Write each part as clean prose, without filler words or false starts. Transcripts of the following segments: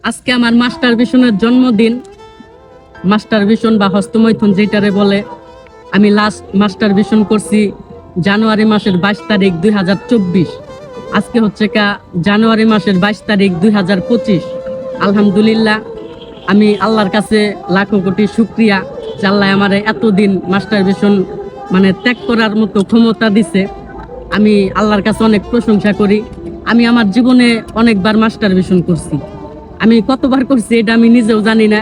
আজকে আমার মাস্টার ভিশনের জন্মদিন। মাস্টার ভিশন বা হস্তমৈথুন যেটারে বলে, আমি লাস্ট মাস্টার ভিশন করছি জানুয়ারি মাসের 22 তারিখ 2024। আজকে হচ্ছে জানুয়ারি মাসের 22 তারিখ 2025। আলহামদুলিল্লাহ, আমি আল্লাহর কাছে লাখো কোটি শুক্রিয়া যে আল্লাহ আমার এতদিন মাস্টার ভিশন ত্যাগ করার মতো ক্ষমতা দিছে। আমি আল্লাহর কাছে অনেক প্রশংসা করি। আমি আমার জীবনে অনেকবার মাস্টার ভিশন করছি, আমি কতবার করছি এটা আমি নিজেও জানি না।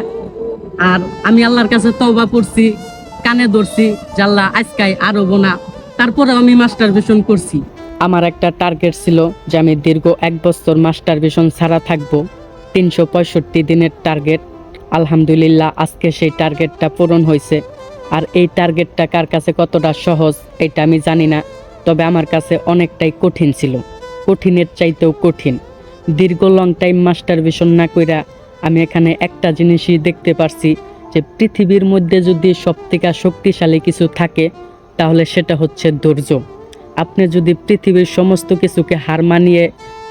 আর আমি আল্লাহর কাছে তওবা করছি, কানে ধরছি যে আল্লাহ আজকাই আরো না। তারপরেও আমি মাস্টার ভিশন করছি। আমার একটা টার্গেট ছিল যে আমি দীর্ঘ 1 বছর মাস্টার ভিশন ছাড়া থাকবো, 365 দিনের টার্গেট। আলহামদুলিল্লাহ, আজকে সেই টার্গেটটা পূরণ হয়েছে। আর এই টার্গেটটা কার কাছে কতটা সহজ এটা আমি জানি না, তবে আমার কাছে অনেকটাই কঠিন ছিল, কঠিনের চাইতেও কঠিন। দীর্ঘ লং টাইম মাস্টার ভিশন না কইরা আমি এখানে একটা জিনিসই দেখতে পারছি যে পৃথিবীর মধ্যে যদি সবথেকে শক্তিশালী কিছু থাকে তাহলে সেটা হচ্ছে ধৈর্য। আপনি যদি পৃথিবীর সমস্ত কিছুকে হার মানিয়ে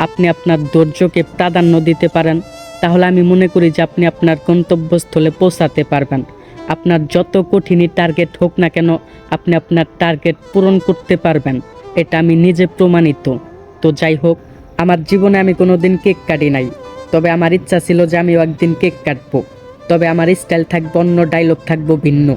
আপনি আপনার ধৈর্যকে প্রাধান্য দিতে পারেন, তাহলে আমি মনে করি যে আপনি আপনার গন্তব্যস্থলে পৌঁছাতে পারবেন। আপনার যত কঠিনই টার্গেট হোক না কেন, আপনি আপনার টার্গেট পূরণ করতে পারবেন, এটা আমি নিজে প্রমাণিত। তো যাই হোক, আমার জীবনে আমি কোনোদিন কেক কাটি নাই, তবে আমার ইচ্ছা ছিল যে আমিও একদিন কেক কাটবো। তবে আমার স্টাইল থাকবে অন্য, ডায়লগ থাকবো ভিন্ন।